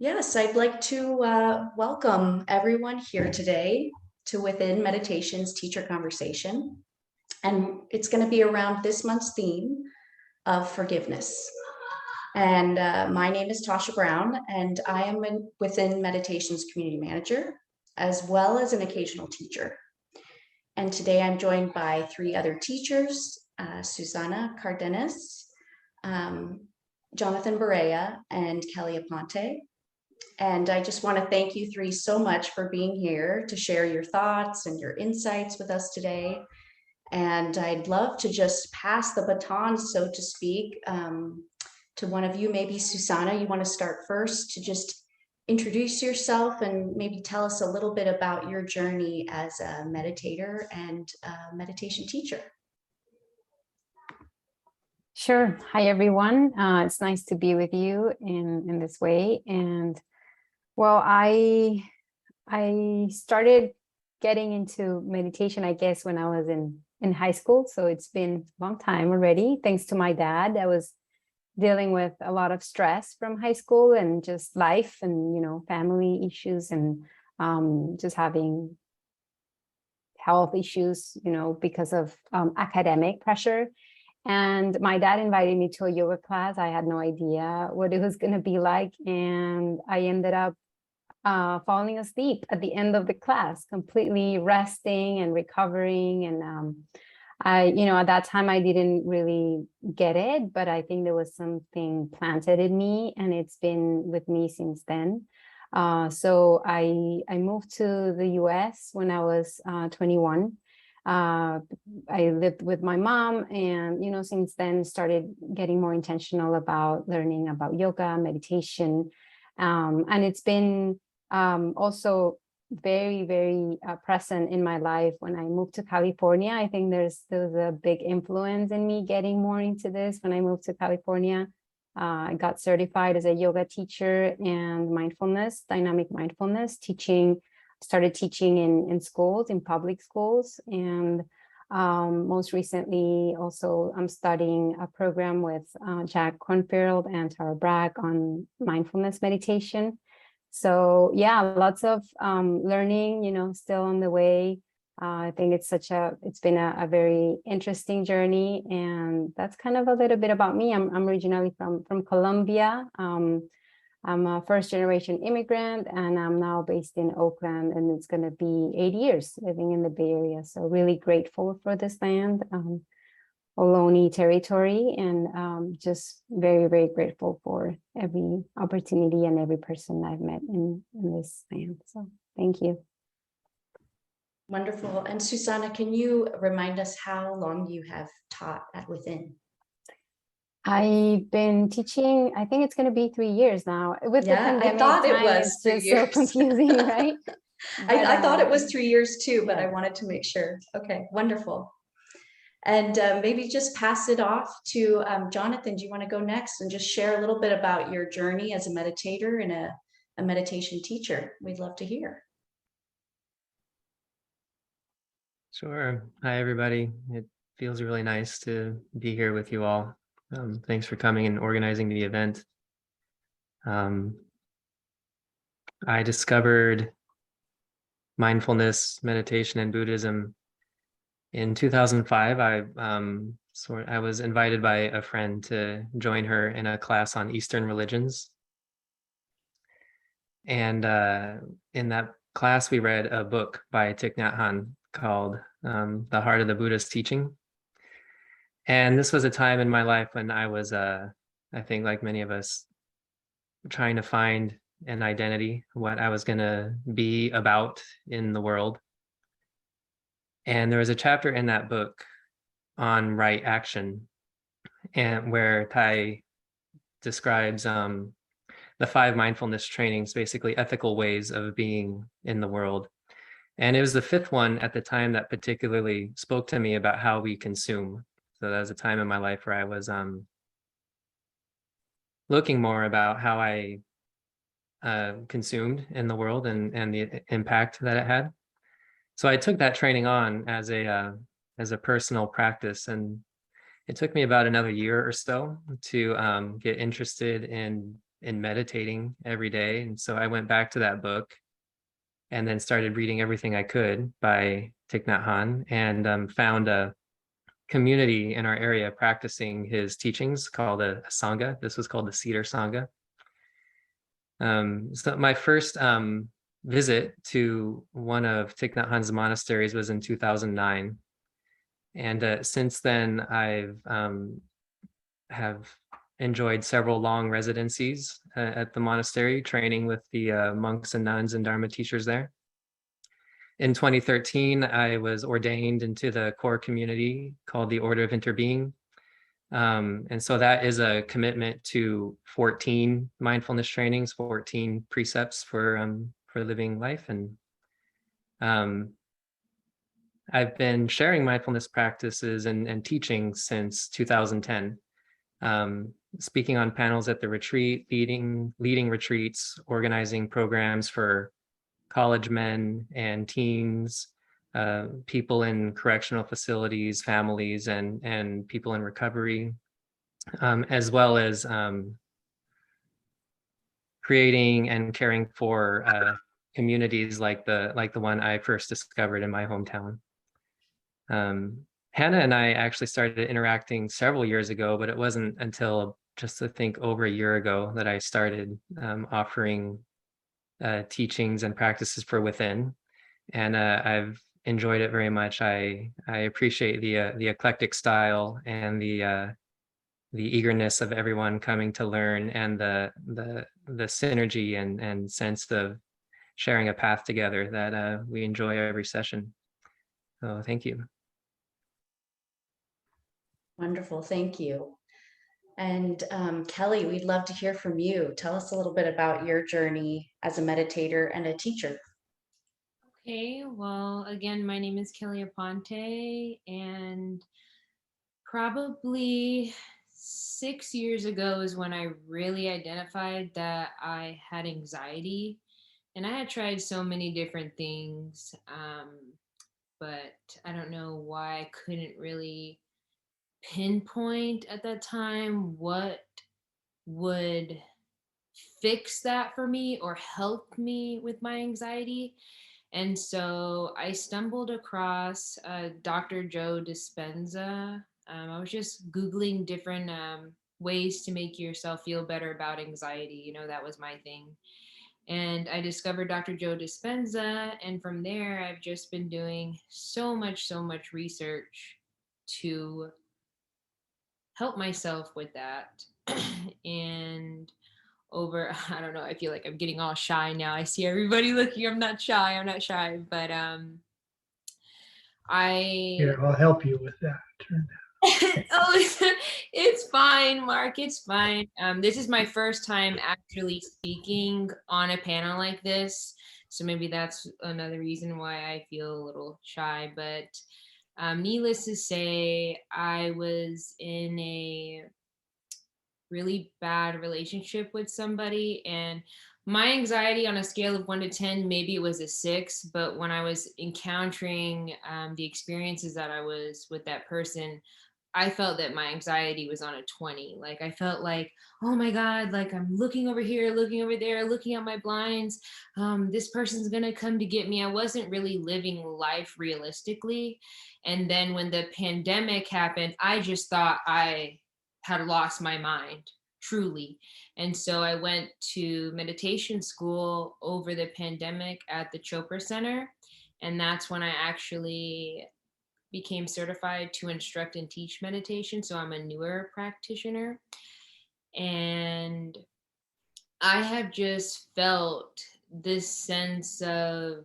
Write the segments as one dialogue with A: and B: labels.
A: Yes, I'd like to welcome everyone here today to Within Meditation's Teacher Conversation. And it's going to be around this month's theme of forgiveness. And my name is Tasha Brown, and I am Within Meditation's community manager, as well as an occasional teacher. And today I'm joined by three other teachers, Susana Cardenas, um, Jonathan Borella, and Kellie Aponte. And I just want to thank you three so much for being here to share your thoughts and your insights with us today. And I'd love to just pass the baton, so to speak, to one of you. Maybe Susana, you want to start first to just introduce yourself and maybe tell us a little bit about your journey as a meditator and a meditation teacher.
B: Sure. Hi, everyone. It's nice to be with you in this way. And well, I started getting into meditation, I guess, when I was in high school. So it's been a long time already, thanks to my dad. I was dealing with a lot of stress from high school and just life and, family issues and just having health issues, because of academic pressure. And my dad invited me to a yoga class. I had no idea what it was going to be like. And I ended up falling asleep at the end of the class, completely resting and recovering. And at that time, I didn't really get it, but I think there was something planted in me, and it's been with me since then. So I moved to the US when I was 21. I lived with my mom, and since then started getting more intentional about learning about yoga, meditation, and it's been also very, very present in my life. When I moved to California, I think there was a big influence in me getting more into this. When I moved to California, I got certified as a yoga teacher and dynamic mindfulness teaching. Started teaching in schools, in public schools. And most recently, also, I'm studying a program with Jack Kornfield and Tara Bragg on mindfulness meditation. So yeah, lots of learning, still on the way. I think it's been a very interesting journey. And that's kind of a little bit about me. I'm originally from Colombia. I'm a first-generation immigrant, and I'm now based in Oakland, and it's going to be 8 years living in the Bay Area. So really grateful for this land, Ohlone territory, and just very, very grateful for every opportunity and every person I've met in this land. So thank you.
A: Wonderful. And Susana, can you remind us how long you have taught at Within?
B: I've been teaching, I think it's going to be 3 years now. With the pandemic,
A: I thought it was
B: it's
A: 3
B: just
A: years.
B: so confusing, right?
A: I thought it was 3 years too, but I wanted to make sure. Okay, wonderful. And maybe just pass it off to Jonathan. Do you want to go next and just share a little bit about your journey as a meditator and a meditation teacher? We'd love to hear.
C: Sure. Hi, everybody. It feels really nice to be here with you all. Thanks for coming and organizing the event. I discovered mindfulness, meditation, and Buddhism in 2005. I was invited by a friend to join her in a class on Eastern religions. And in that class, we read a book by Thich Nhat Hanh called The Heart of the Buddha's Teaching. And this was a time in my life when I was, I think like many of us, trying to find an identity, what I was going to be about in the world. And there was a chapter in that book on right action, and where Thai describes the 5 mindfulness trainings, basically ethical ways of being in the world. And it was the 5th one at the time that particularly spoke to me about how we consume. So that was a time in my life where I was looking more about how I consumed in the world and the impact that it had. So I took that training on as a personal practice, and it took me about another year or so to get interested in in meditating every day. And so I went back to that book and then started reading everything I could by Thich Nhat Hanh, and found a community in our area practicing his teachings called a Sangha. This was called the Cedar Sangha. So my first visit to one of Thich Nhat Hanh's monasteries was in 2009. And since then, have enjoyed several long residencies at the monastery, training with the monks and nuns and Dharma teachers there. In 2013, I was ordained into the core community called the Order of Interbeing. And so that is a commitment to 14 mindfulness trainings, 14 precepts for living life. And I've been sharing mindfulness practices and teaching since 2010, speaking on panels at the retreat, leading retreats, organizing programs for college men and teens, people in correctional facilities, families, and people in recovery, as well as creating and caring for communities like the one I first discovered in my hometown. Hannah and I actually started interacting several years ago, but it wasn't until just I think over a year ago that I started offering teachings and practices for within, and I've enjoyed it very much. I appreciate the eclectic style and the eagerness of everyone coming to learn, and the synergy and sense of sharing a path together that we enjoy every session. So thank you.
A: Wonderful, thank you. And Kellie, we'd love to hear from you. Tell us a little bit about your journey as a meditator and a teacher.
D: Okay, well, again, my name is Kellie Aponte, and probably 6 years ago is when I really identified that I had anxiety. And I had tried so many different things, but I don't know why I couldn't really pinpoint at that time what would fix that for me or help me with my anxiety. And so I stumbled across Dr. Joe Dispenza. I was just Googling different ways to make yourself feel better about anxiety. You know, that was my thing. And I discovered Dr. Joe Dispenza. And from there, I've just been doing so much research to help myself with that. And over, I don't know, I feel like I'm getting all shy now. I see everybody looking. I'm not shy, but
E: Here, I'll help you with that.
D: oh, it's fine, Mark, it's fine. This is my first time actually speaking on a panel like this, so maybe that's another reason why I feel a little shy. But needless to say, I was in a really bad relationship with somebody, and my anxiety on a scale of 1 to 10, maybe it was a 6, but when I was encountering the experiences that I was with that person, I felt that my anxiety was on a 20. Like, I felt like, oh my God, like I'm looking over here, looking over there, looking at my blinds. This person's gonna come to get me. I wasn't really living life realistically. And then when the pandemic happened, I just thought I had lost my mind, truly. And so I went to meditation school over the pandemic at the Chopra Center. And that's when I actually became certified to instruct and teach meditation. So I'm a newer practitioner. And I have just felt this sense of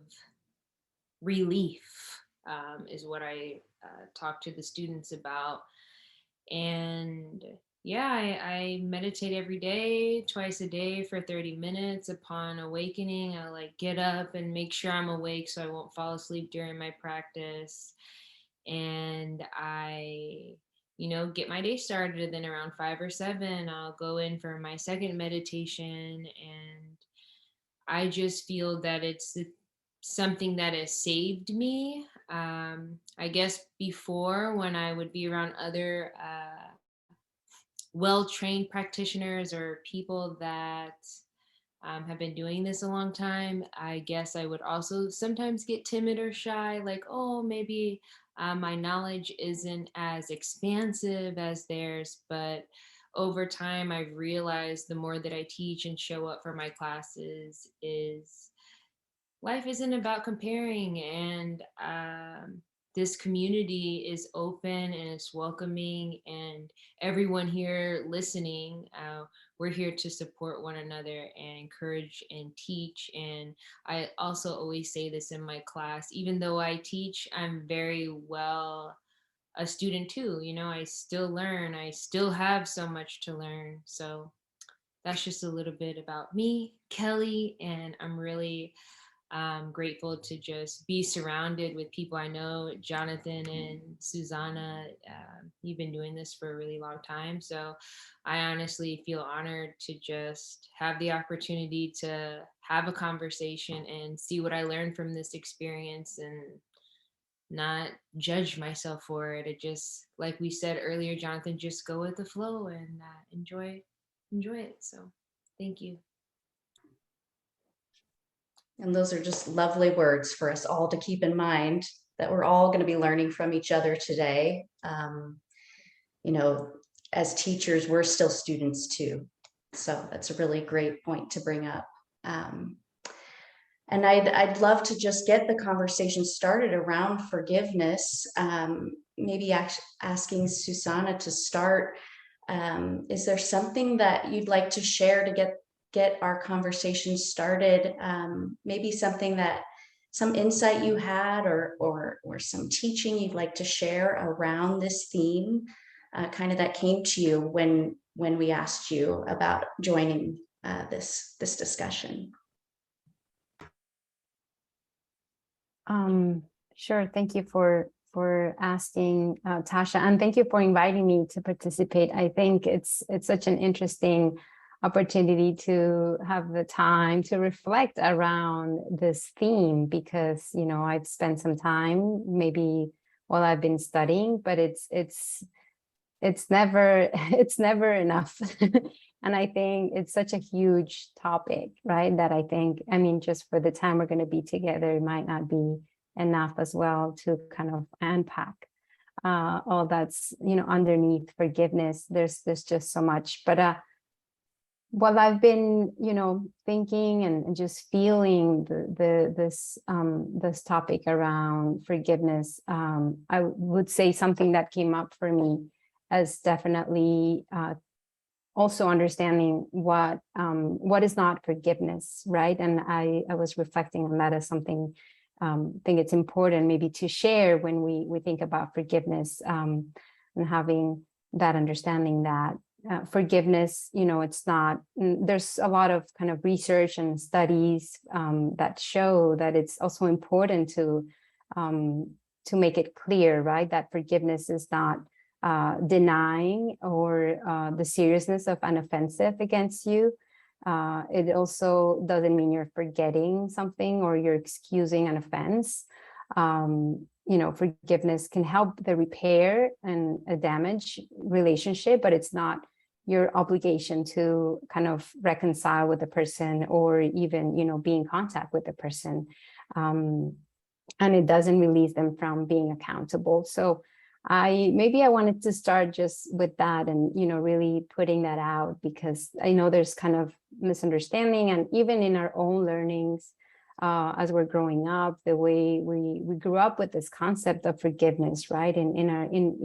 D: relief, is what I talk to the students about. And yeah, I meditate every day, twice a day for 30 minutes. Upon awakening, I like get up and make sure I'm awake so I won't fall asleep during my practice. And I, get my day started. And then around 5 or 7, I'll go in for my second meditation. And I just feel that it's something that has saved me. I guess before, when I would be around other well-trained practitioners or people that have been doing this a long time, I guess I would also sometimes get timid or shy, like, oh, maybe my knowledge isn't as expansive as theirs. But over time, I've realized the more that I teach and show up for my classes is life isn't about comparing, and this community is open and it's welcoming, and everyone here listening, we're here to support one another and encourage and teach. And I also always say this in my class, even though I teach, I'm very well a student too. I still learn, I still have so much to learn. So that's just a little bit about me, Kellie, and I'm really grateful to just be surrounded with people I know. Jonathan and Susana, you've been doing this for a really long time. So I honestly feel honored to just have the opportunity to have a conversation and see what I learned from this experience and not judge myself for it. It just, like we said earlier, Jonathan, just go with the flow and enjoy it. So thank you.
A: And those are just lovely words for us all to keep in mind, that we're all going to be learning from each other today. As teachers, we're still students too. So that's a really great point to bring up. And I'd love to just get the conversation started around forgiveness. Maybe asking Susana to start. Is there something that you'd like to share to get our conversation started? Maybe some insight you had, or some teaching you'd like to share around this theme, kind of that came to you when we asked you about joining this discussion.
B: Sure. Thank you for asking, Tasha, and thank you for inviting me to participate. I think it's such an interesting opportunity to have the time to reflect around this theme, because I've spent some time maybe while I've been studying, but it's never enough. And I think it's such a huge topic, right? That I think, just for the time we're going to be together, it might not be enough as well to kind of unpack all that's, underneath forgiveness. There's just so much. But while I've been, thinking and just feeling this topic around forgiveness, I would say something that came up for me as definitely also understanding what is not forgiveness, right? And I was reflecting on that as something I think it's important maybe to share when we think about forgiveness, and having that understanding that forgiveness, it's not, there's a lot of kind of research and studies that show that it's also important to make it clear, right? That forgiveness is not denying or the seriousness of an offensive against you. It also doesn't mean you're forgetting something or you're excusing an offense. Forgiveness can help the repair and a damaged relationship, but it's not your obligation to kind of reconcile with the person or even, be in contact with the person. And it doesn't release them from being accountable. So I wanted to start just with that and, really putting that out, because I know there's kind of misunderstanding, and even in our own learnings, as we're growing up, the way we grew up with this concept of forgiveness, right? In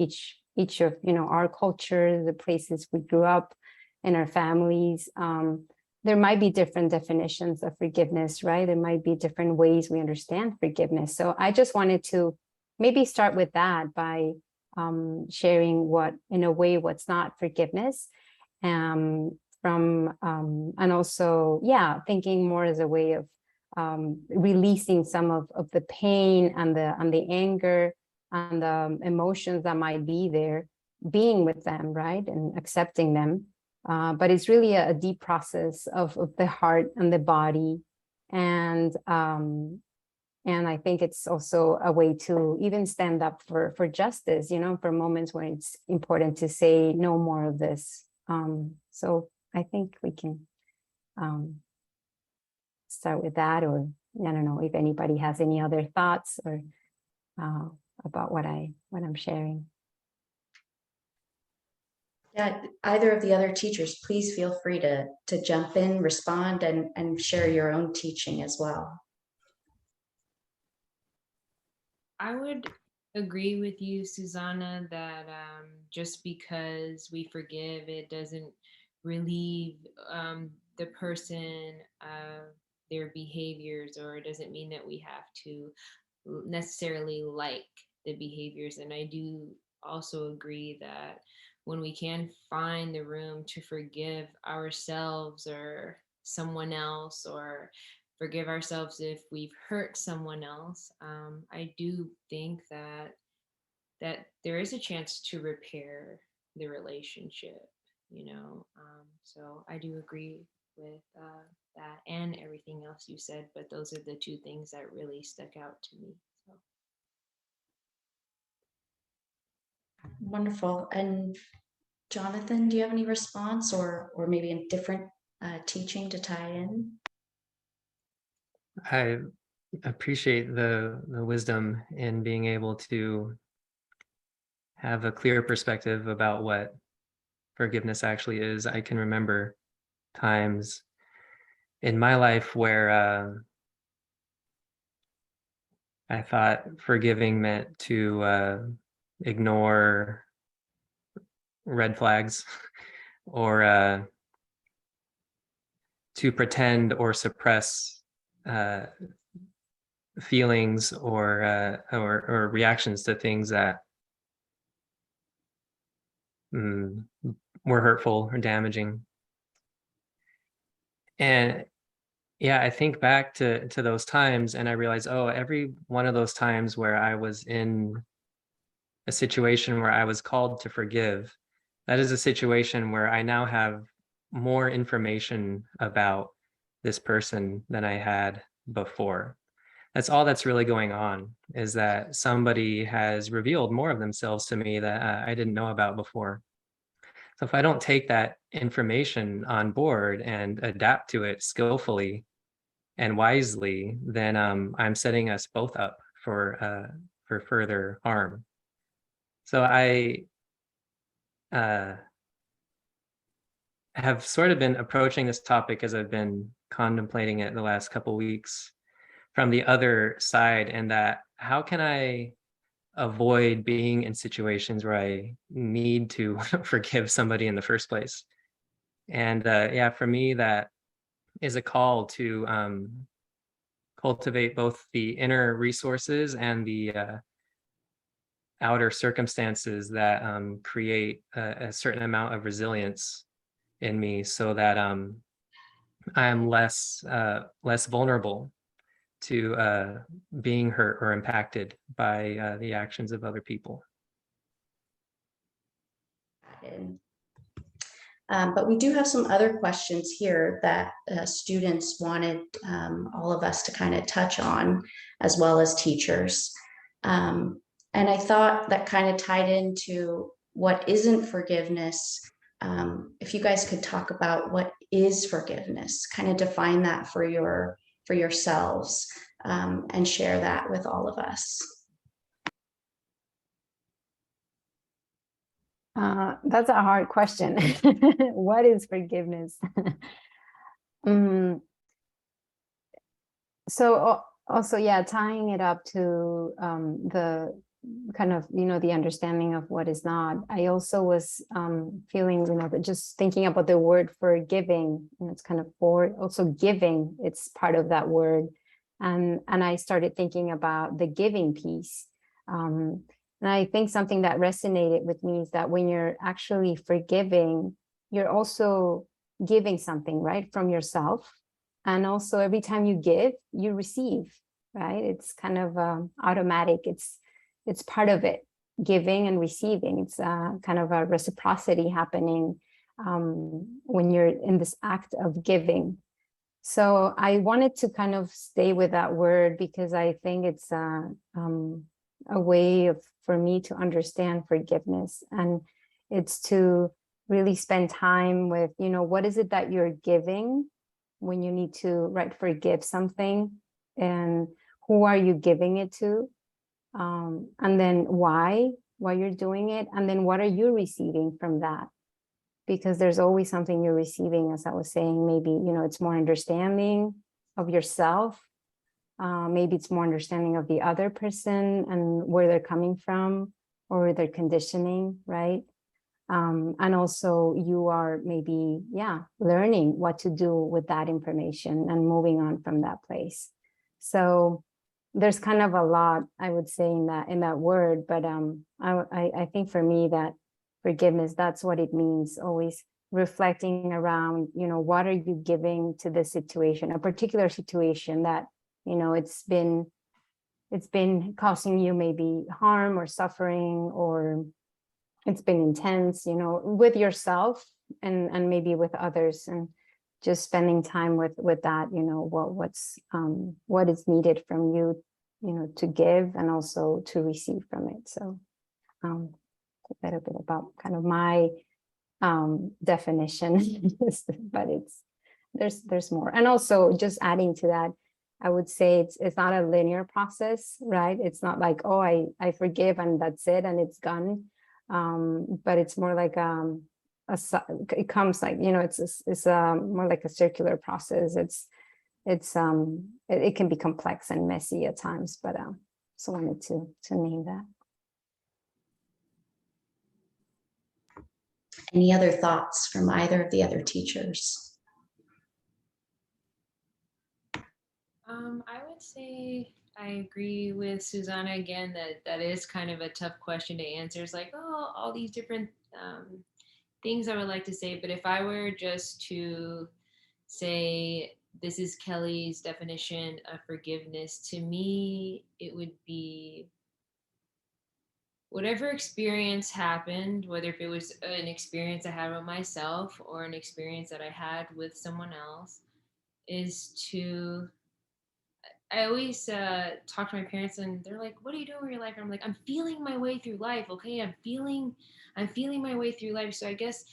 B: each of, our culture, the places we grew up, in our families, there might be different definitions of forgiveness, right? There might be different ways we understand forgiveness. So I just wanted to maybe start with that by sharing what's not forgiveness, and also, thinking more as a way of releasing some of the pain and the anger and the emotions that might be there, being with them, right, and accepting them. But it's really a deep process of the heart and the body, and I think it's also a way to even stand up for justice, for moments where it's important to say no more of this, So I think we can start with that, or I don't know if anybody has any other thoughts or about what I'm sharing.
A: Yeah, either of the other teachers, please feel free to jump in, respond, and share your own teaching as well.
D: I would agree with you, Susana, that just because we forgive, it doesn't relieve the person of their behaviors, or it doesn't mean that we have to necessarily like the behaviors. And I do also agree that when we can find the room to forgive ourselves or someone else, or forgive ourselves if we've hurt someone else, I do think that there is a chance to repair the relationship, you know. So I do agree with that and everything else you said, but those are the two things that really stuck out to me. So.
A: Wonderful. And Jonathan, do you have any response, or maybe a different teaching to tie in?
C: I appreciate the wisdom in being able to have a clear perspective about what forgiveness actually is. I can remember times in my life where I thought forgiving meant to ignore red flags or to pretend or suppress feelings or reactions to things that were hurtful or damaging. And yeah, I think back to those times and I realized, oh, every one of those times where I was in a situation where I was called to forgive, that is a situation where I now have more information about this person than I had before. That's all that's really going on, is that somebody has revealed more of themselves to me that I didn't know about before. So if I don't take that information on board and adapt to it skillfully and wisely, then I'm setting us both up for further harm. So I have sort of been approaching this topic as I've been contemplating it the last couple weeks from the other side, and that how can I avoid being in situations where I need to forgive somebody in the first place? And yeah, for me, that is a call to cultivate both the inner resources and the outer circumstances that create a certain amount of resilience in me, so that I'm less vulnerable to being hurt or impacted by the actions of other people.
A: But we do have some other questions here that students wanted all of us to kind of touch on, as well as teachers. And I thought that kind of tied into what isn't forgiveness. If you guys could talk about what is forgiveness, kind of define that for yourselves, and share that with all of us.
B: That's a hard question. What is forgiveness? So also, yeah, tying it up to the kind of, the understanding of what is not. I also was feeling, that just thinking about the word forgiving, and it's kind of also giving, it's part of that word. And I started thinking about the giving piece. And I think something that resonated with me is that when you're actually forgiving, you're also giving something, right, from yourself. And also every time you give, you receive, right? It's kind of automatic. It's part of it, giving and receiving. It's kind of a reciprocity happening when you're in this act of giving. So I wanted to kind of stay with that word because I think it's a way for me to understand forgiveness, and it's to really spend time with, what is it that you're giving when you need to, right, forgive something, and who are you giving it to? And then why you're doing it, and then what are you receiving from that? Because there's always something you're receiving, as I was saying. Maybe, it's more understanding of yourself. Maybe it's more understanding of the other person and where they're coming from or their conditioning, right? And also you are maybe, learning what to do with that information and moving on from that place. So there's kind of a lot, I would say, in that word, but I think for me that forgiveness, that's what it means. Always reflecting around, what are you giving to the situation, a particular situation that, it's been causing you maybe harm or suffering, or it's been intense, with yourself and maybe with others, and just spending time with that, what is needed from you, to give and also to receive from it. So a little bit about kind of my definition, but there's more. And also just adding to that, I would say it's not a linear process, right? It's not like, oh, I forgive and that's it and it's gone. But it's more like it comes like, it's more like a circular process. It can be complex and messy at times, but so wanted to name that.
A: Any other thoughts from either of the other teachers?
D: I would say I agree with Susana again that is kind of a tough question to answer. It's like, oh, all these different things I would like to say, but if I were just to say this is Kellie's definition of forgiveness, to me it would be whatever experience happened, whether if it was an experience I had with myself or an experience that I had with someone else, is to, I always talk to my parents and they're like, what are you doing with your life? And I'm like, I'm feeling my way through life. Okay. I'm feeling my way through life. So I guess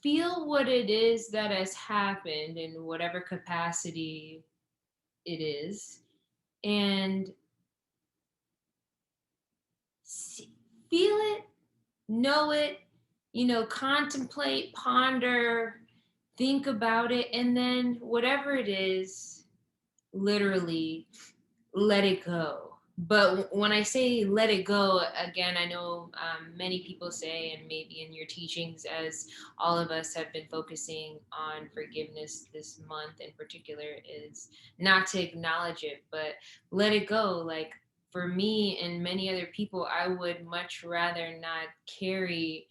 D: feel what it is that has happened in whatever capacity it is, and feel it, know it, contemplate, ponder, think about it, and then whatever it is, literally let it go. But when I say let it go, again, I know many people say, and maybe in your teachings, as all of us have been focusing on forgiveness this month in particular, is not to acknowledge it, but let it go. Like for me and many other people, I would much rather not carry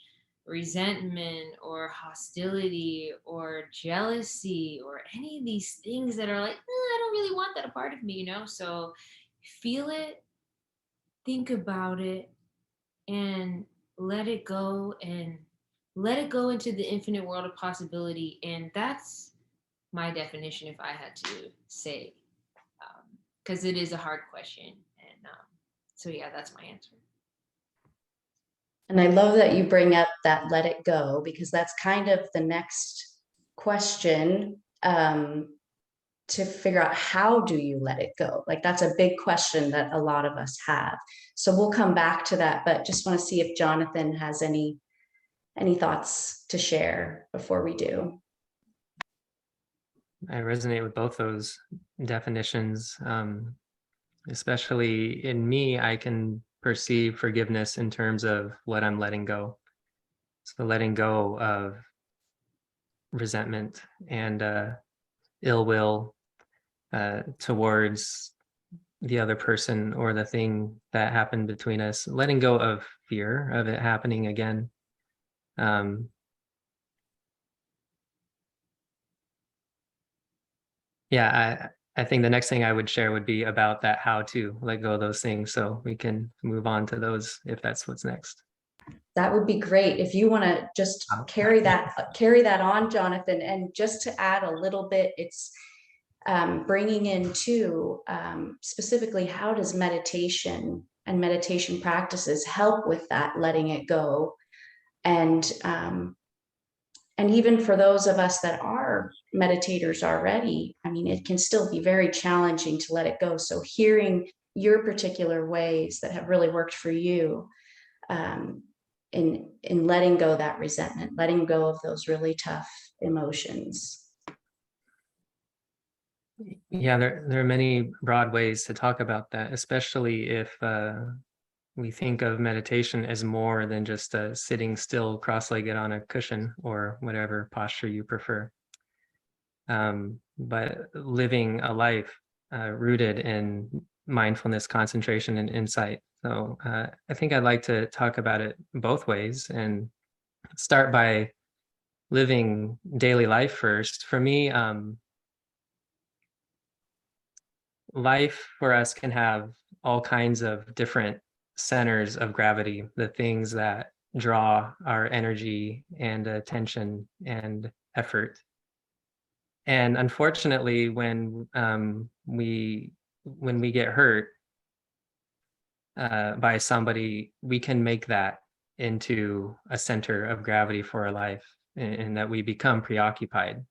D: resentment or hostility or jealousy or any of these things that are like, I don't really want that a part of me, So feel it, think about it, and let it go, and let it go into the infinite world of possibility. And that's my definition if I had to say, because it is a hard question. And so, yeah, that's my answer.
A: And I love that you bring up that let it go, because that's kind of the next question, to figure out, how do you let it go? Like that's a big question that a lot of us have. So we'll come back to that, but just want to see if Jonathan has any thoughts to share before we do.
C: I resonate with both those definitions. Especially in me, I can perceive forgiveness in terms of what I'm letting go. So letting go of resentment and ill will towards the other person or the thing that happened between us, letting go of fear of it happening again. I think the next thing I would share would be about that, how to let go of those things, so we can move on to those if that's what's next.
A: That would be great. If you want to just carry that on, Jonathan. And just to add a little bit, it's bringing in too, specifically, how does meditation and meditation practices help with that letting it go? And even for those of us that are meditators already, I mean, it can still be very challenging to let it go. So hearing your particular ways that have really worked for you, in letting go that resentment, letting go of those really tough emotions.
C: Yeah, there are many broad ways to talk about that, especially if we think of meditation as more than just sitting still, cross-legged on a cushion or whatever posture you prefer. But living a life rooted in mindfulness, concentration, and insight. So I think I'd like to talk about it both ways and start by living daily life first. For me, life for us can have all kinds of different centers of gravity, the things that draw our energy and attention and effort. And unfortunately, when we get hurt by somebody, we can make that into a center of gravity for our life, and that we become preoccupied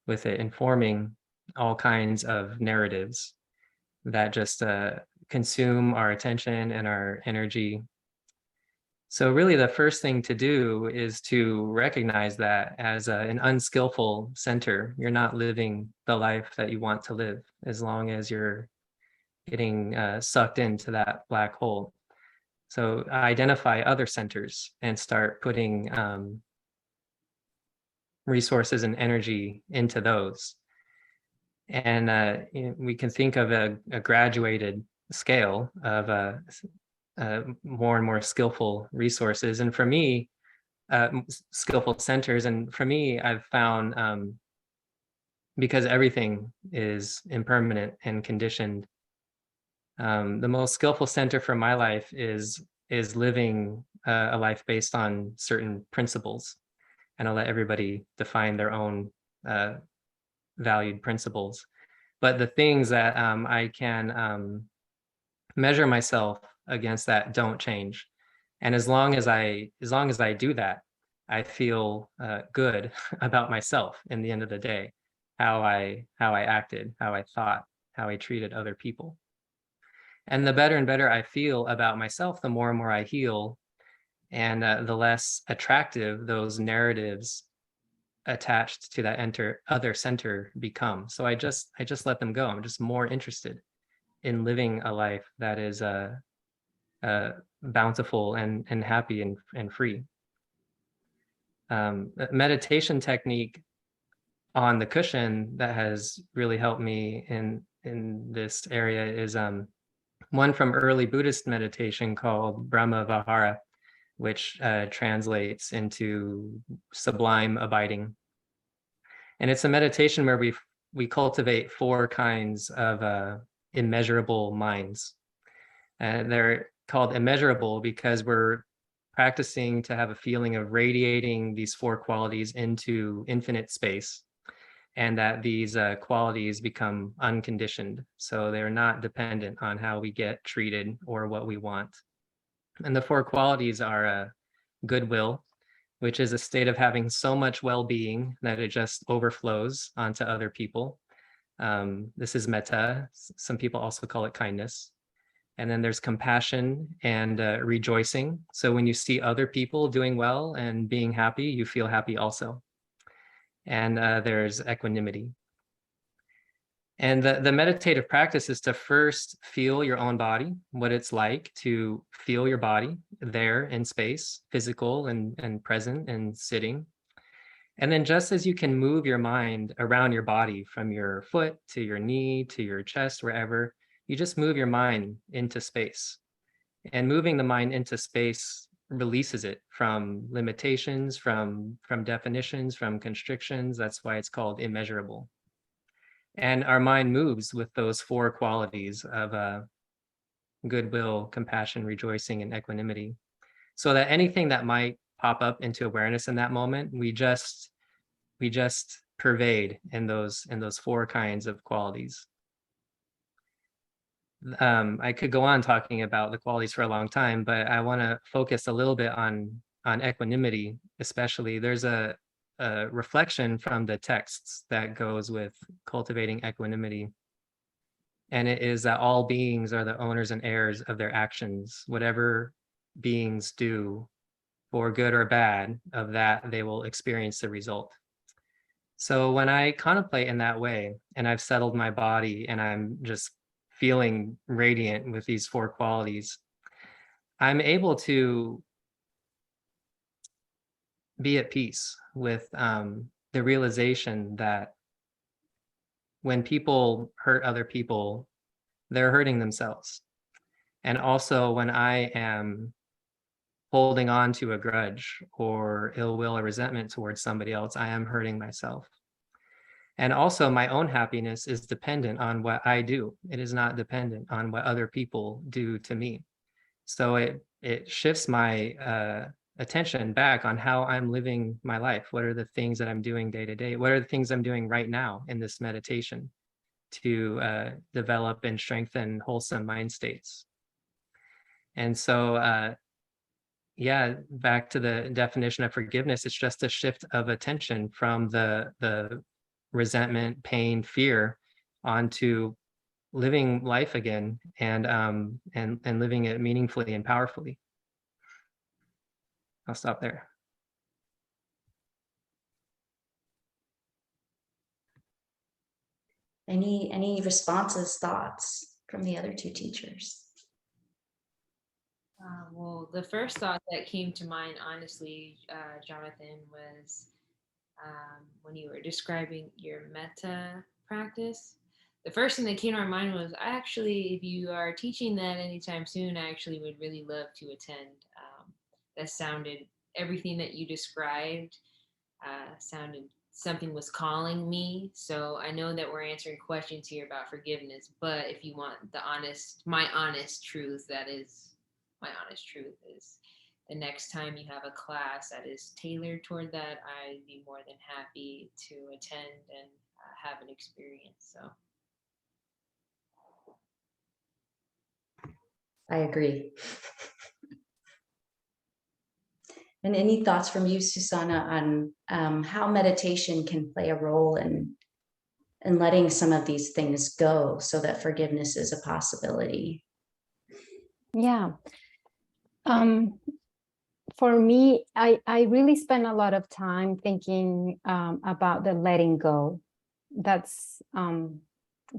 C: with it, informing all kinds of narratives that just consume our attention and our energy. So really the first thing to do is to recognize that as an unskillful center, you're not living the life that you want to live as long as you're getting sucked into that black hole. So identify other centers and start putting resources and energy into those. And we can think of a graduated scale of more and more skillful resources. And for me, skillful centers. And for me, I've found, because everything is impermanent and conditioned, the most skillful center for my life is living a life based on certain principles. And I'll let everybody define their own valued principles. But the things that I can measure myself against that don't change. And as long as I do that, I feel good about myself in the end of the day, how I acted, how I thought, how I treated other people. And the better and better I feel about myself, the more and more I heal, and the less attractive those narratives attached to that other center become. So I just let them go. I'm just more interested in living a life that is bountiful and happy and free. Meditation technique on the cushion that has really helped me in this area is one from early Buddhist meditation called Brahma Vihara, which translates into sublime abiding. And it's a meditation where we cultivate 4 kinds of immeasurable minds. And they're called immeasurable because we're practicing to have a feeling of radiating these 4 qualities into infinite space, and that these qualities become unconditioned. So they're not dependent on how we get treated or what we want. And the 4 qualities are goodwill, which is a state of having so much well-being that it just overflows onto other people. This is metta. Some people also call it kindness. And then there's compassion and rejoicing. So when you see other people doing well and being happy, you feel happy also. And there's equanimity. And the meditative practice is to first feel your own body, what it's like to feel your body there in space, physical and present and sitting. And then just as you can move your mind around your body from your foot to your knee to your chest, wherever, you just move your mind into space. And moving the mind into space releases it from limitations, from definitions, from constrictions. That's why it's called immeasurable. And our mind moves with those 4 qualities of goodwill, compassion, rejoicing, and equanimity. So that anything that might pop up into awareness in that moment, we just pervade in those 4 kinds of qualities. I could go on talking about the qualities for a long time, but I want to focus a little bit on on equanimity, especially, there's a reflection from the texts that goes with cultivating equanimity. And it is that all beings are the owners and heirs of their actions. Whatever beings do, for good or bad, of that they will experience the result. So when I contemplate in that way, and I've settled my body and I'm just feeling radiant with these four qualities, I'm able to be at peace with the realization that when people hurt other people, they're hurting themselves. And also when I am holding on to a grudge or ill will or resentment towards somebody else, I am hurting myself. And also my own happiness is dependent on what I do. It is not dependent on what other people do to me. So it shifts my attention back on how I'm living my life. What are the things that I'm doing day to day? What are the things I'm doing right now in this meditation to develop and strengthen wholesome mind states? And so, yeah, back to the definition of forgiveness, it's just a shift of attention from the resentment, pain, fear onto living life again and living it meaningfully and powerfully. I'll stop there.
A: Any responses, thoughts from the other two teachers?
D: Well, the first thought that came to mind, honestly, Jonathan, was when you were describing your metta practice. The first thing that came to my mind was, if you are teaching that anytime soon, I actually would really love to attend. That sounded, everything that you described sounded something was calling me. So I know that we're answering questions here about forgiveness, but if you want my honest truth, my honest truth is the next time you have a class that is tailored toward that, I'd be more than happy to attend and have an experience. So
A: I agree. And any thoughts from you, Susana, on how meditation can play a role in letting some of these things go so that forgiveness is a possibility?
B: Yeah. For me, I really spend a lot of time thinking about the letting go. That's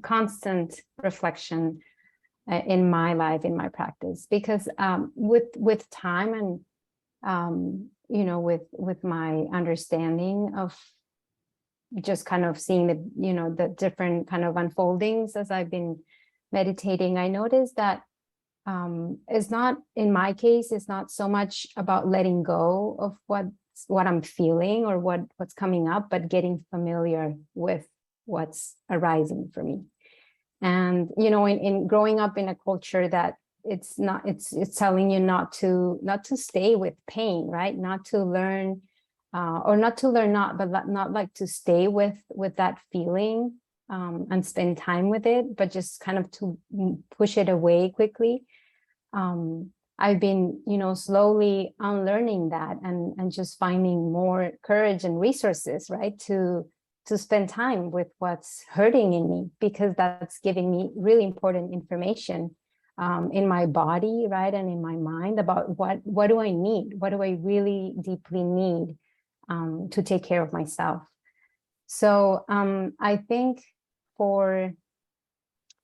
B: constant reflection in my life, in my practice, because with time and with my understanding of just kind of seeing the different kind of unfoldings as I've been meditating, I noticed that it's not, in my case, it's not so much about letting go of what I'm feeling or what's coming up, but getting familiar with what's arising for me. And in growing up in a culture that it's telling you not to stay with pain, right? Not to learn not like to stay with that feeling and spend time with it, but just kind of to push it away quickly. I've been, slowly unlearning that and just finding more courage and resources, right? To spend time with what's hurting in me, because that's giving me really important information in my body, right? And in my mind about what do I need? What do I really deeply need to take care of myself? So I think for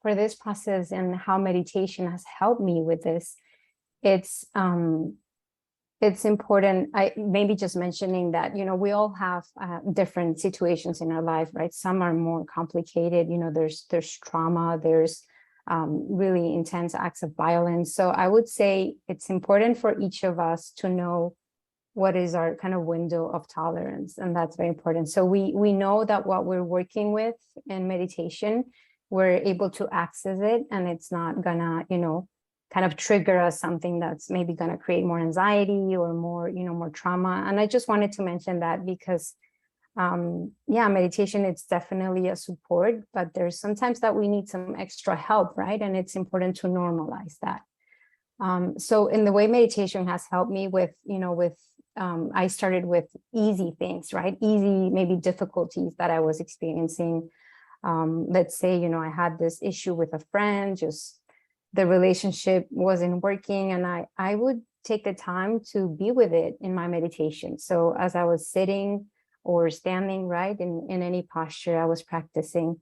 B: this process and how meditation has helped me with this, it's important. I maybe just mentioning that, we all have different situations in our life, right? Some are more complicated. There's trauma, there's really intense acts of violence. So I would say it's important for each of us to know what is our kind of window of tolerance, and that's very important. So we know that what we're working with in meditation, we're able to access it, and it's not gonna, kind of trigger us something that's maybe gonna create more anxiety or more, more trauma. And I just wanted to mention that because, meditation, it's definitely a support, but there's sometimes that we need some extra help, right? And it's important to normalize that. So in the way meditation has helped me with, with I started with easy things, right? Easy, maybe difficulties that I was experiencing. Let's say, you know, I had this issue with a friend, just the relationship wasn't working, and I would take the time to be with it in my meditation. So as I was sitting or standing, right, in any posture I was practicing,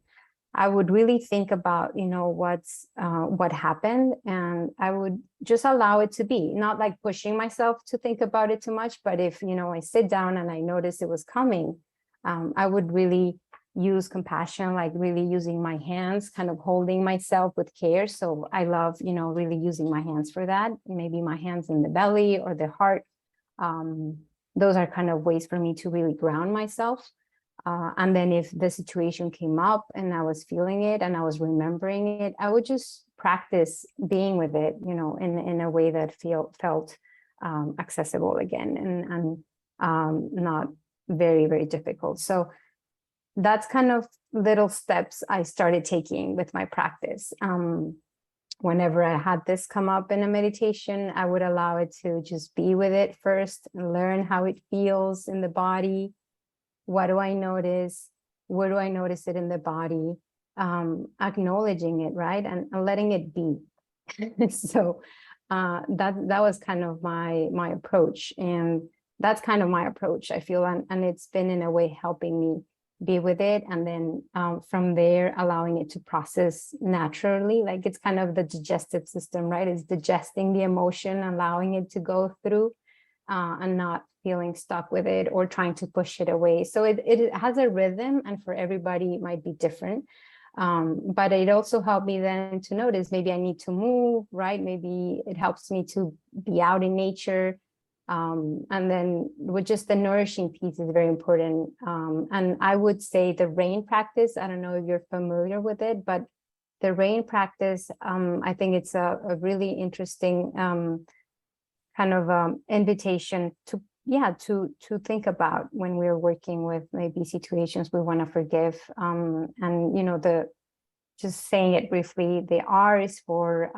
B: I would really think about, you know, what happened, and I would just allow it to be, not like pushing myself to think about it too much. But if, you know, I sit down and I notice it was coming, I would really use compassion, like really using my hands, kind of holding myself with care. So I love, you know, really using my hands for that. Maybe my hands in the belly or the heart. Those are kind of ways for me to really ground myself. And then if the situation came up and I was feeling it and I was remembering it, I would just practice being with it, you know, in a way that felt accessible again, and not very, very difficult. So that's kind of little steps I started taking with my practice. Whenever I had this come up in a meditation, I would allow it to just be with it first and learn how it feels in the body. What do I notice? Where do I notice it in the body? Acknowledging it, right? And letting it be. So that was kind of my approach. And that's kind of my approach, I feel. And it's been in a way helping me be with it. And then from there, allowing it to process naturally. Like it's kind of the digestive system, right? It's digesting the emotion, allowing it to go through. And not feeling stuck with it or trying to push it away. So it has a rhythm, and for everybody it might be different. But it also helped me then to notice maybe I need to move, right? Maybe it helps me to be out in nature. And then with just the nourishing piece is very important. And I would say the rain practice, I don't know if you're familiar with it, but the rain practice, I think it's a really interesting kind of invitation to think about when we're working with maybe situations we want to forgive. And you know, just saying it briefly, the R is for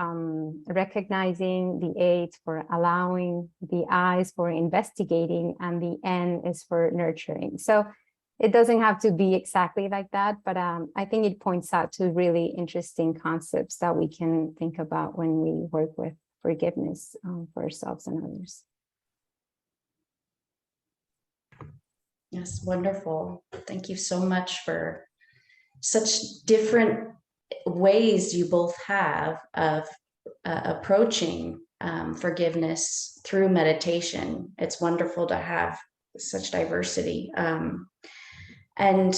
B: recognizing, the A is for allowing, the I is for investigating, and the N is for nurturing. So it doesn't have to be exactly like that, but I think it points out to really interesting concepts that we can think about when we work with forgiveness for ourselves and others.
A: Yes, wonderful. Thank you so much for such different ways you both have of approaching forgiveness through meditation. It's wonderful to have such diversity. And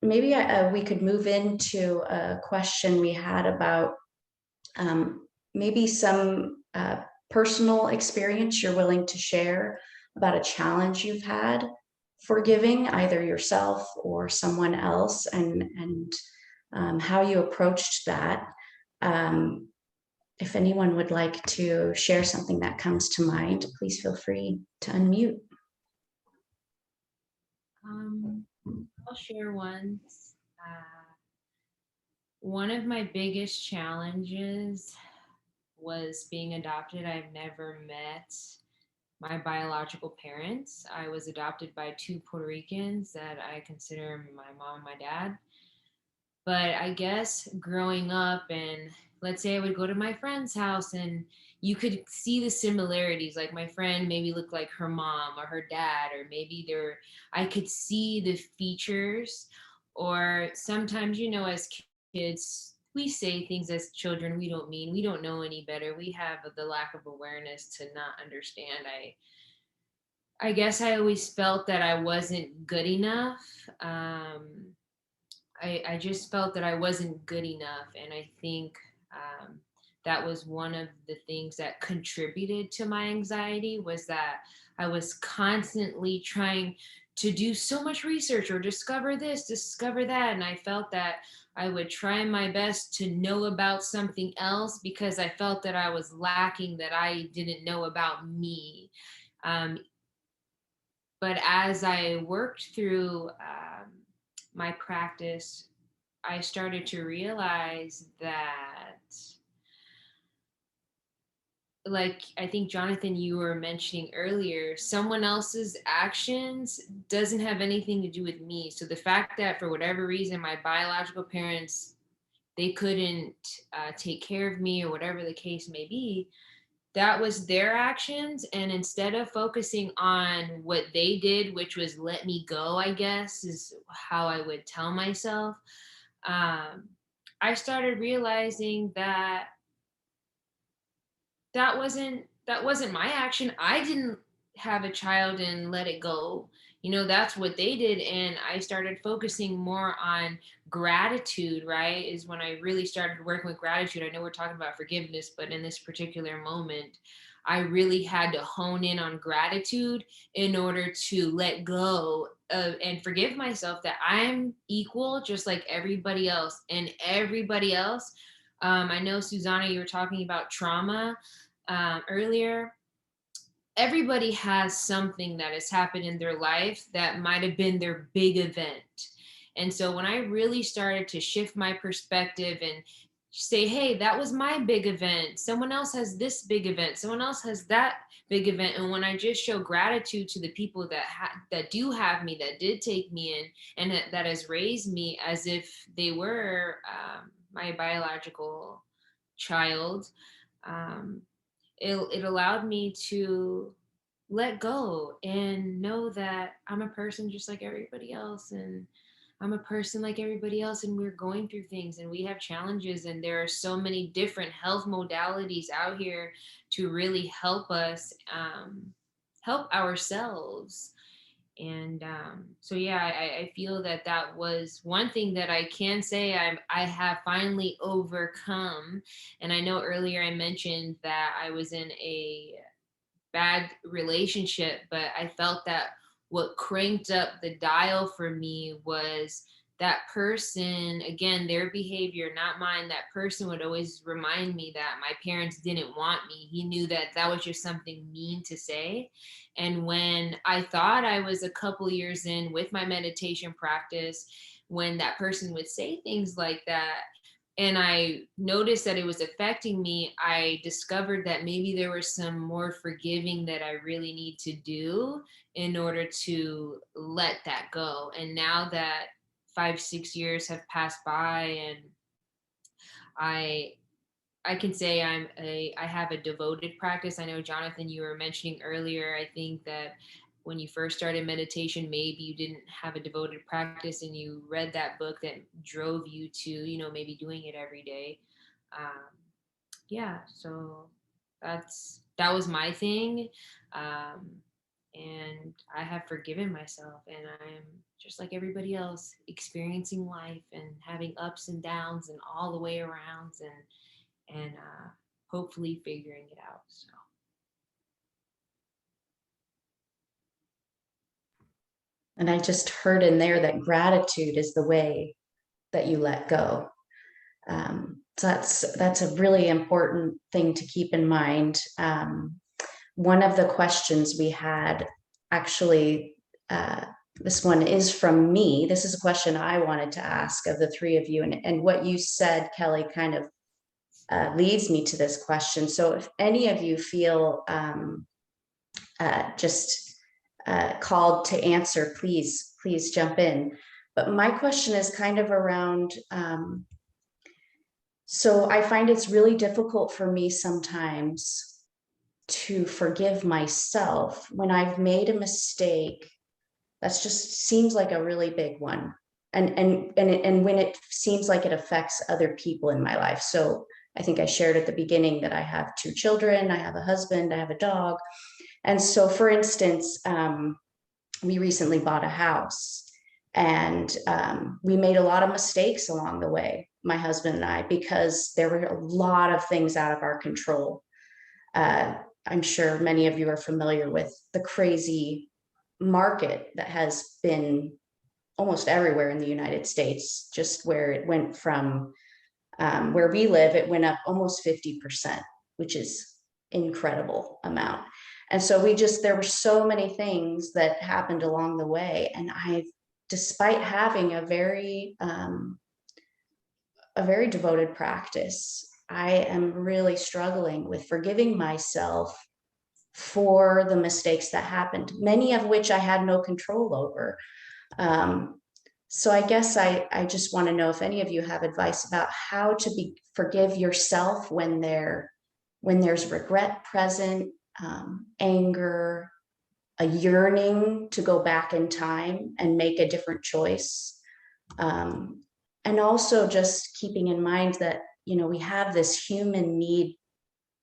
A: maybe we could move into a question we had about maybe some personal experience you're willing to share about a challenge you've had forgiving either yourself or someone else, and how you approached that. If anyone would like to share something that comes to mind, please feel free to unmute.
D: I'll share one. One of my biggest challenges was being adopted. I've never met my biological parents. I was adopted by two Puerto Ricans that I consider my mom and my dad. But I guess growing up, and let's say I would go to my friend's house and you could see the similarities. Like my friend maybe looked like her mom or her dad, or maybe I could see the features. Or sometimes, you know, as kids, we say things as children we don't mean. We don't know any better. We have the lack of awareness to not understand. I guess I always felt that I wasn't good enough. I just felt that I wasn't good enough. And I think that was one of the things that contributed to my anxiety, was that I was constantly trying to do so much research or discover this, discover that. And I felt that I would try my best to know about something else because I felt that I was lacking, that I didn't know about me. But as I worked through my practice, I started to realize that like I think Jonathan, you were mentioning earlier, someone else's actions doesn't have anything to do with me. So the fact that for whatever reason my biological parents, they couldn't take care of me or whatever the case may be, that was their actions. And instead of focusing on what they did, which was let me go, I guess is how I would tell myself, I started realizing that that wasn't my action. I didn't have a child and let it go. That's what they did. And I started focusing more on gratitude, right? Is when I really started working with gratitude. I know we're talking about forgiveness, but in this particular moment, I really had to hone in on gratitude in order to let go of and forgive myself that I'm equal just like everybody else. And everybody else, I know, Susana, you were talking about trauma earlier. Everybody has something that has happened in their life that might have been their big event. And so when I really started to shift my perspective and say, hey, that was my big event. Someone else has this big event. Someone else has that big event. And when I just show gratitude to the people that do have me, that did take me in, and that has raised me as if they were my biological child, um, it allowed me to let go and know that I'm a person just like everybody else, and I'm a person like everybody else, and we're going through things and we have challenges, and there are so many different health modalities out here to really help us help ourselves. And so yeah, I feel that that was one thing that I can say I have finally overcome. And I know earlier I mentioned that I was in a bad relationship, but I felt that what cranked up the dial for me was that person, again, their behavior, not mine. That person would always remind me that my parents didn't want me. He knew that that was just something mean to say. And when I thought I was a couple years in with my meditation practice, when that person would say things like that, and I noticed that it was affecting me, I discovered that maybe there was some more forgiving that I really need to do in order to let that go. And now that 5, 6 years have passed by, and I I can say I have a devoted practice. I know, Jonathan, you were mentioning earlier, I think that when you first started meditation, maybe you didn't have a devoted practice and you read that book that drove you to, maybe doing it every day. Um, yeah, so that was my thing. Um, and I have forgiven myself, and I'm just like everybody else, experiencing life and having ups and downs and all the way around, and hopefully figuring it out. So
A: And I just heard in there that gratitude is the way that you let go. So that's a really important thing to keep in mind. One of the questions we had, actually, this one is from me. This is a question I wanted to ask of the three of you, and what you said, Kellie, kind of leads me to this question. So if any of you feel just called to answer, please jump in. But my question is kind of around, so I find it's really difficult for me sometimes to forgive myself when I've made a mistake. That's just seems like a really big one. And when it seems like it affects other people in my life. So I think I shared at the beginning that I have 2 children, I have a husband, I have a dog. And so, for instance, we recently bought a house, and we made a lot of mistakes along the way, my husband and I, because there were a lot of things out of our control. I'm sure many of you are familiar with the crazy market that has been almost everywhere in the United States, just where it went from where we live, it went up almost 50%, which is incredible amount. And so there were so many things that happened along the way. And despite having a very devoted practice, I am really struggling with forgiving myself for the mistakes that happened, many of which I had no control over. So I guess I just want to know if any of you have advice about how to forgive yourself when there's regret present, anger, a yearning to go back in time and make a different choice. And also just keeping in mind that, we have this human need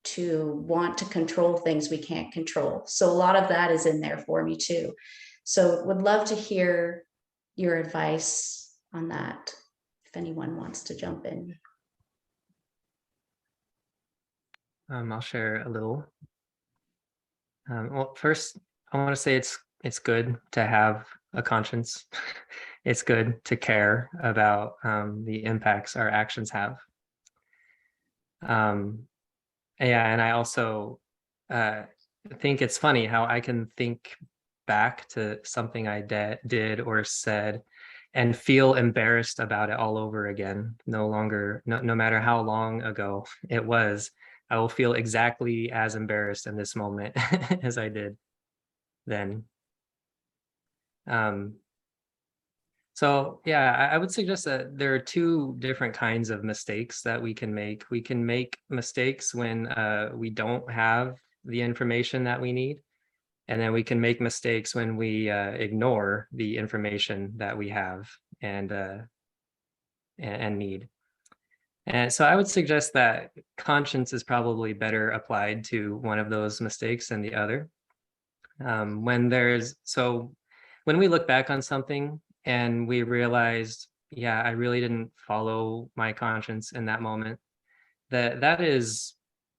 A: to want to control things we can't control. So a lot of that is in there for me too. So would love to hear your advice on that, if anyone wants to jump in.
C: I'll share a little. Well, first, I want to say it's good to have a conscience. It's good to care about the impacts our actions have. Yeah, and I also think it's funny how I can think back to something I did or said and feel embarrassed about it all over again. No matter how long ago it was, I will feel exactly as embarrassed in this moment as I did then. So yeah, I would suggest that there are two different kinds of mistakes that we can make. We can make mistakes when we don't have the information that we need. And then we can make mistakes when we ignore the information that we have and need. And so I would suggest that conscience is probably better applied to one of those mistakes than the other. When we look back on something and we realized, yeah, I really didn't follow my conscience in that moment, that is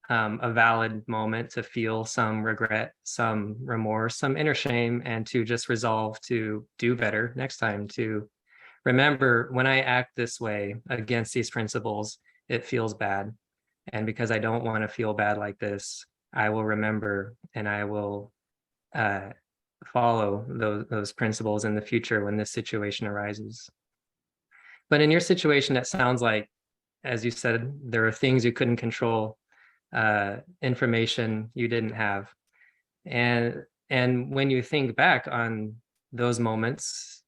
C: a valid moment to feel some regret, some remorse, some inner shame, and to just resolve to do better next time, to remember when I act this way against these principles, it feels bad. And because I don't want to feel bad like this, I will remember and I will follow those principles in the future when this situation arises. But in your situation, it sounds like, as you said, there are things you couldn't control, information you didn't have. And when you think back on those moments,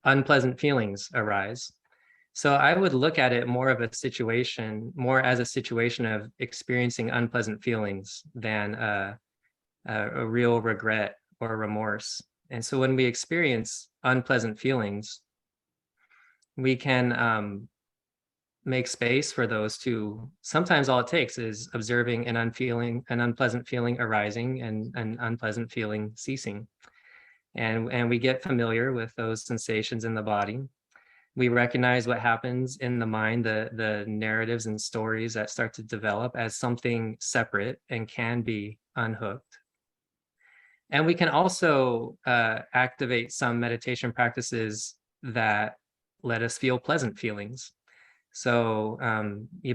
C: unpleasant feelings arise. So I would look at it more as a situation of experiencing unpleasant feelings than a real regret or remorse. And so when we experience unpleasant feelings, we can make space for those to, sometimes all it takes is observing an unpleasant feeling arising and an unpleasant feeling ceasing. And we get familiar with those sensations in the body. We recognize what happens in the mind, the narratives and stories that start to develop as something separate and can be unhooked. And we can also activate some meditation practices that let us feel pleasant feelings. So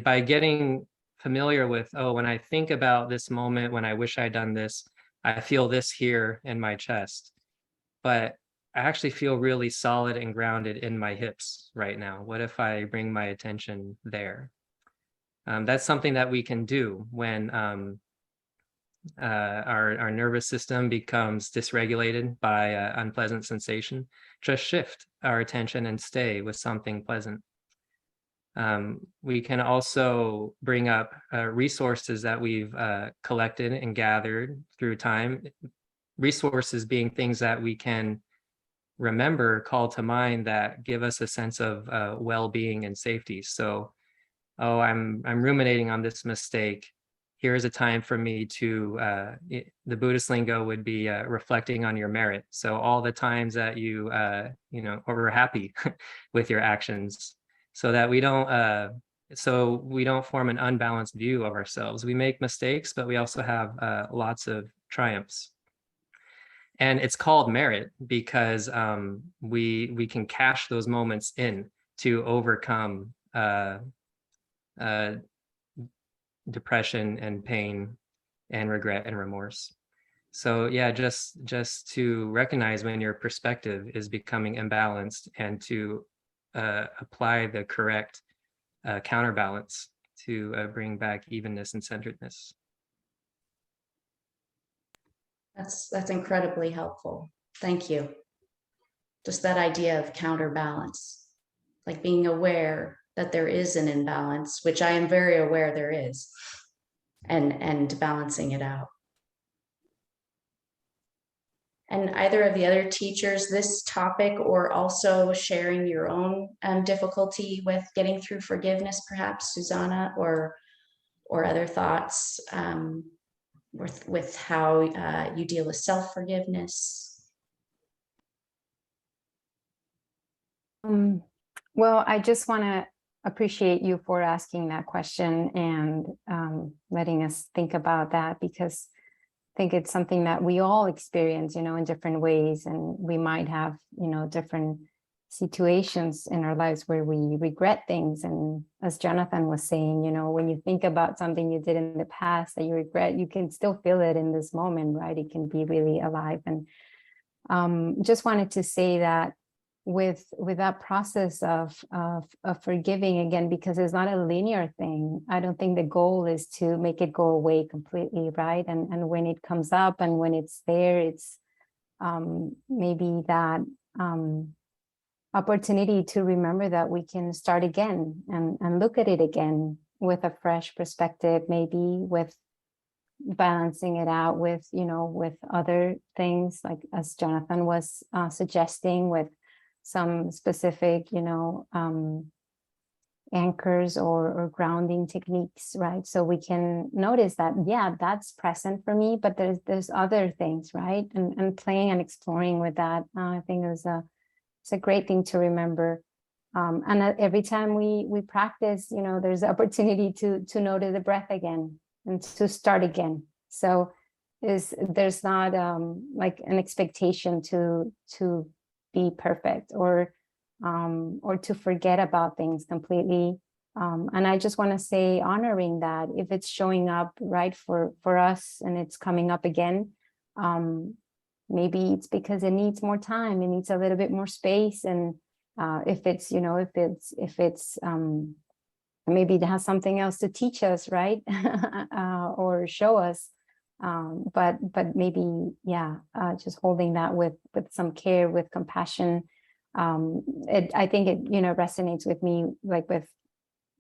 C: by getting familiar with, when I think about this moment, when I wish I'd done this, I feel this here in my chest, but I actually feel really solid and grounded in my hips right now. What if I bring my attention there? That's something that we can do when our nervous system becomes dysregulated by unpleasant sensation. Just shift our attention and stay with something pleasant. We can also bring up resources that we've collected and gathered through time. Resources being things that we can remember, call to mind, that give us a sense of well-being and safety. So, I'm ruminating on this mistake. Here's a time for me to, the Buddhist lingo would be reflecting on your merit. So all the times that you were happy with your actions, so that we don't form an unbalanced view of ourselves. We make mistakes, but we also have lots of triumphs. And it's called merit because we can cash those moments in to overcome depression and pain and regret and remorse. So yeah, just to recognize when your perspective is becoming imbalanced and to apply the correct counterbalance to bring back evenness and centeredness.
A: That's incredibly helpful. Thank you. Just that idea of counterbalance, like being aware that there is an imbalance, which I am very aware there is, and balancing it out. And either of the other teachers, this topic, or also sharing your own difficulty with getting through forgiveness, perhaps, Susana, or other thoughts with how you deal with self-forgiveness?
B: Well, I just want to appreciate you for asking that question and letting us think about that, because I think it's something that we all experience, in different ways, and we might have, different situations in our lives where we regret things. And as Jonathan was saying, when you think about something you did in the past that you regret, you can still feel it in this moment, right? It can be really alive. And just wanted to say that with that process of forgiving, again, because it's not a linear thing. I don't think the goal is to make it go away completely, right? And when it comes up and when it's there, it's maybe that opportunity to remember that we can start again and look at it again with a fresh perspective, maybe with balancing it out with, with other things, like as Jonathan was suggesting, with some specific, anchors or grounding techniques, right? So we can notice that, yeah, that's present for me, but there's other things, right? And playing and exploring with that, I think it's a great thing to remember. And every time we practice, there's the opportunity to notice the breath again and to start again. So there's not like an expectation to be perfect or to forget about things completely. And I just want to say, honoring that if it's showing up right for us and it's coming up again, maybe it's because it needs more time, it needs a little bit more space. And if it's maybe it has something else to teach us, right? Or show us. But maybe, yeah, just holding that with some care, with compassion. I think it, resonates with me, like with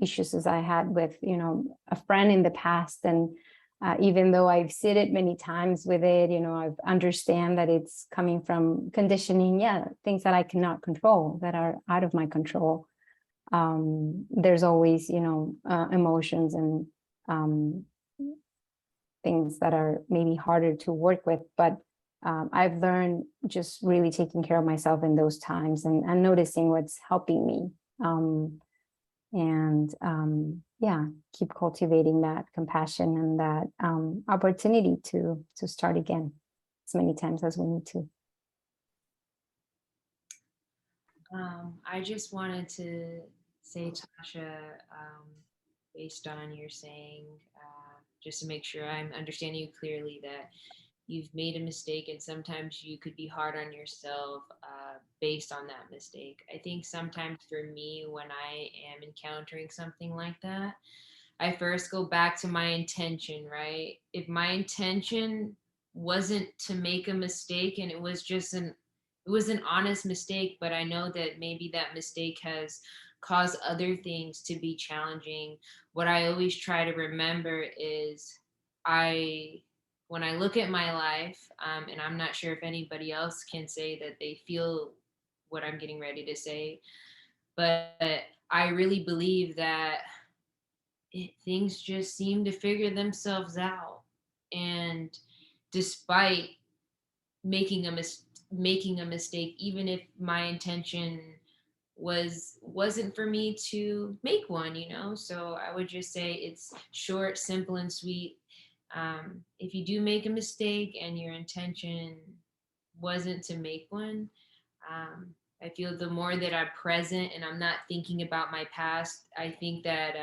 B: issues as I had with, a friend in the past. And even though I've seen it many times with it, I understand that it's coming from conditioning, things that I cannot control, that are out of my control. There's always, emotions and things that are maybe harder to work with, but I've learned just really taking care of myself in those times and noticing what's helping me, keep cultivating that compassion and that opportunity to start again as many times as we need to.
D: I just wanted to say, Tasha, based on your saying, just to make sure I'm understanding you clearly, that you've made a mistake and sometimes you could be hard on yourself based on that mistake. I think sometimes for me, when I am encountering something like that, I first go back to my intention, right? If my intention wasn't to make a mistake and it was an honest mistake, but I know that maybe that mistake has caused other things to be challenging. What I always try to remember is when I look at my life, and I'm not sure if anybody else can say that they feel what I'm getting ready to say, but I really believe that things just seem to figure themselves out. And despite making a mistake, even if my intention wasn't for me to make one, so I would just say it's short, simple, and sweet. If you do make a mistake and your intention wasn't to make one, I feel the more that I'm present and I'm not thinking about my past, I think that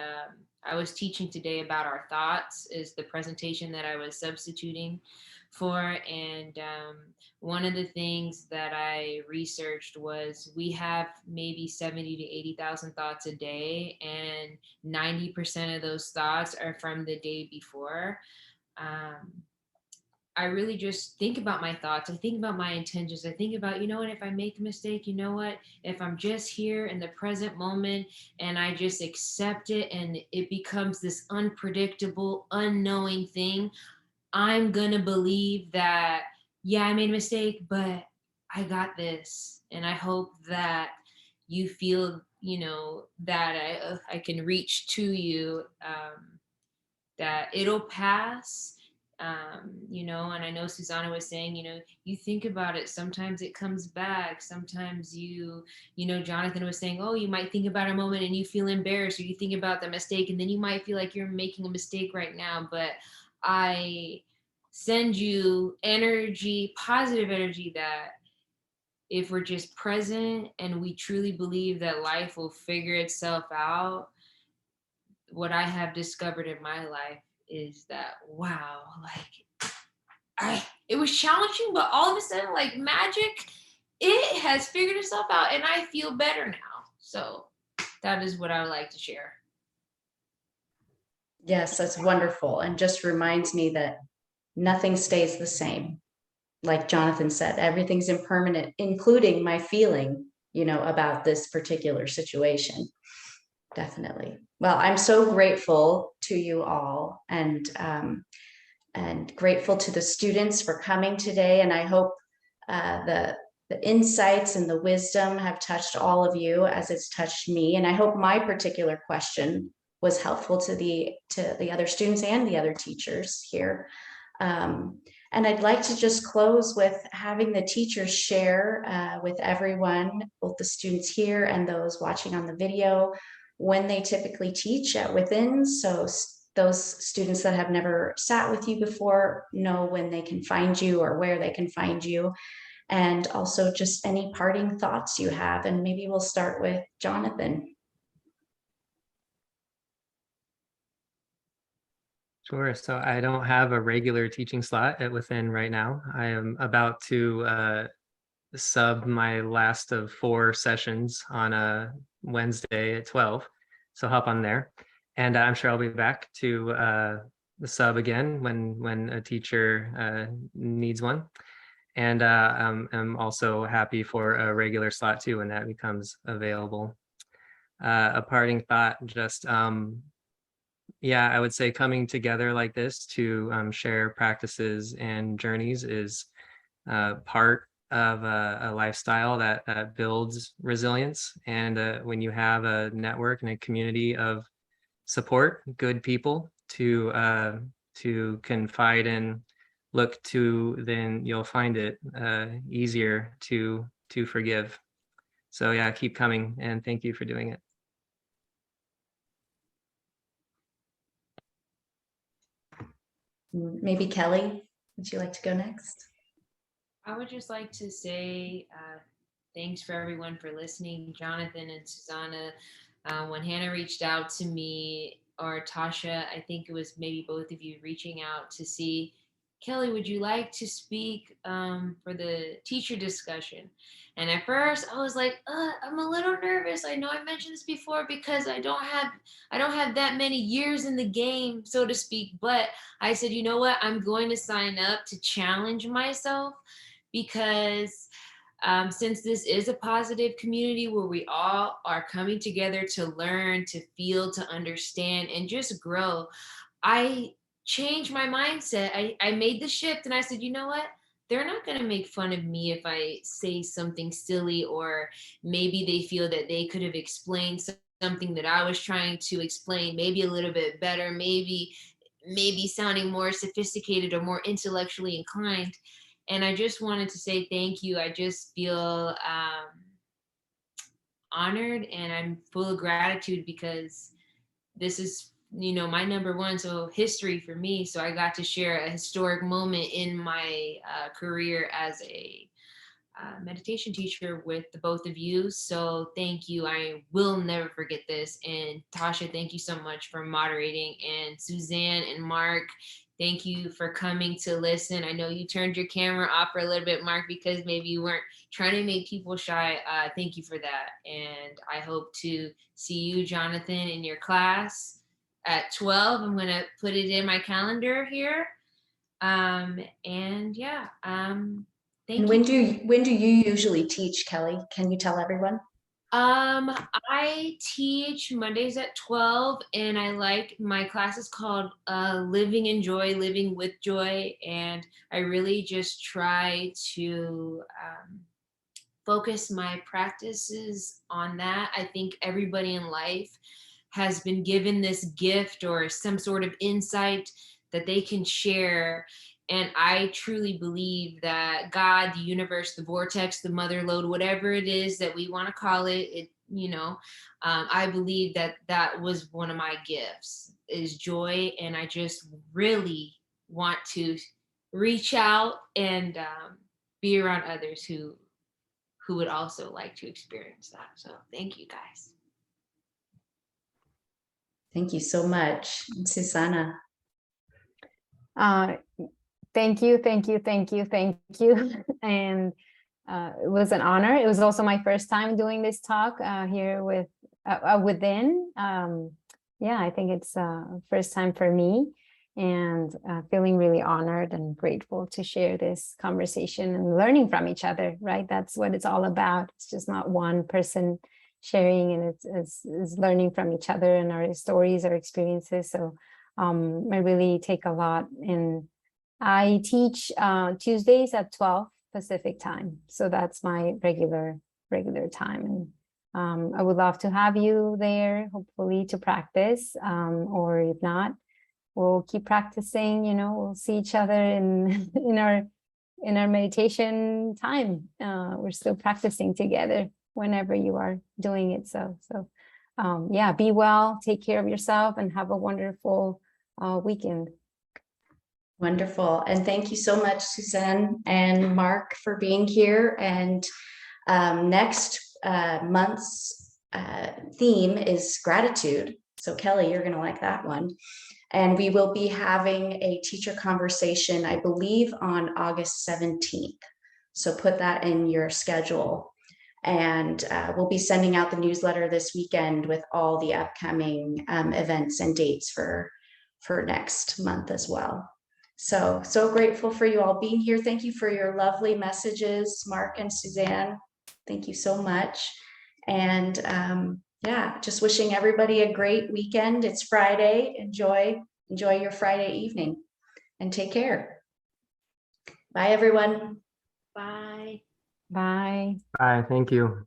D: I was teaching today about our thoughts is the presentation that I was substituting for. And one of the things that I researched was we have maybe 70 to 80,000 thoughts a day, and 90% of those thoughts are from the day before. I really just think about my thoughts. I think about my intentions. I think about, you know what, if I make a mistake, you know what, if I'm just here in the present moment and I just accept it and it becomes this unpredictable, unknowing thing, I'm gonna believe that, yeah, I made a mistake, but I got this. And I hope that you feel, you know, that I can reach to you, that it'll pass. You know, and I know Susana was saying, you know, you think about it, sometimes it comes back. Sometimes you know, Jonathan was saying, oh, you might think about a moment and you feel embarrassed, or you think about the mistake and then you might feel like you're making a mistake right now. But I send you energy, positive energy, that if we're just present and we truly believe that life will figure itself out, what I have discovered in my life is that, wow, like it was challenging, but all of a sudden, like magic, it has figured itself out and I feel better now. So that is what I would like to share.
A: Yes, that's wonderful. And just reminds me that nothing stays the same. Like Jonathan said, everything's impermanent, including my feeling, you know, about this particular situation. Definitely. Well, I'm so grateful to you all, and grateful to the students for coming today. And I hope the insights and the wisdom have touched all of you as it's touched me. And I hope my particular question was helpful to the other students and the other teachers here. And I'd like to just close with having the teachers share with everyone, both the students here and those watching on the video, when they typically teach at Within. So those students that have never sat with you before know when they can find you or where they can find you. And also just any parting thoughts you have. And maybe we'll start with Jonathan.
C: Sure. So I don't have a regular teaching slot at Within right now. I am about to sub my last of 4 sessions on a Wednesday at 12. So hop on there. And I'm sure I'll be back to the sub again when a teacher needs one. And I'm also happy for a regular slot too when that becomes available. A parting thought, just yeah, I would say coming together like this to share practices and journeys is part of a lifestyle that builds resilience. And when you have a network and a community of support, good people to confide in, look to, then you'll find it easier to forgive. So yeah, keep coming, and thank you for doing it.
A: Maybe Kellie, would you like to go next?
D: I would just like to say thanks for everyone for listening. Jonathan and Susana, when Hannah reached out to me, or Tasha, I think it was maybe both of you reaching out to see, Kellie, would you like to speak for the teacher discussion? And at first I was like, I'm a little nervous. I know I mentioned this before because I don't have that many years in the game, so to speak. But I said, you know what? I'm going to sign up to challenge myself, because since this is a positive community where we all are coming together to learn, to feel, to understand, and just grow, I changed my mindset. I made the shift and I said, you know what? They're not going to make fun of me if I say something silly, or maybe they feel that they could have explained something that I was trying to explain, maybe a little bit better, maybe sounding more sophisticated or more intellectually inclined. And I just wanted to say thank you. I just feel honored, and I'm full of gratitude, because this is, you know, my number one, so history for me. So I got to share a historic moment in my career as a meditation teacher with the both of you. So thank you. I will never forget this. And Tasha, thank you so much for moderating. And Suzanne and Mark, thank you for coming to listen. I know you turned your camera off for a little bit, Mark, because maybe you weren't trying to make people shy. Thank you for that. And I hope to see you, Jonathan, in your class at 12. I'm going to put it in my calendar here. And yeah, thank
A: And
D: you.
A: when do you usually teach, Kelly? Can you tell everyone?
D: I teach Mondays at 12, and I like my class is called Living in Joy, Living with Joy, and I really just try to focus my practices on that. I think everybody in life has been given this gift or some sort of insight that they can share. And I truly believe that God, the universe, the vortex, the mother lode, whatever it is that we want to call it, I believe that that was one of my gifts is joy. And I just really want to reach out and be around others who would also like to experience that. So thank you guys.
A: Thank you so much, Susana.
B: Thank you. And it was an honor. It was also my first time doing this talk here with within. Yeah, I think it's first time for me, and feeling really honored and grateful to share this conversation and learning from each other, right? That's what it's all about. It's just not one person sharing, and it's learning from each other and our stories, our experiences. So I really take a lot. And I teach Tuesdays at 12 Pacific time. So that's my regular time. And I would love to have you there, hopefully to practice, or if not, we'll keep practicing, we'll see each other in in our meditation time. We're still practicing together whenever you are doing it. So yeah, be well, take care of yourself, and have a wonderful weekend.
A: Wonderful. And thank you so much, Suzanne and Mark, for being here. And next month's theme is gratitude. So Kelly, you're going to like that one. And we will be having a teacher conversation, I believe, on August 17th. So put that in your schedule. And we'll be sending out the newsletter this weekend with all the upcoming events and dates for next month as well. So grateful for you all being here. Thank you for your lovely messages, Mark and Suzanne. Thank you so much. And yeah, just wishing everybody a great weekend. It's Friday. Enjoy your Friday evening and take care. Bye, everyone.
D: Bye.
B: Bye.
C: Bye. Thank you.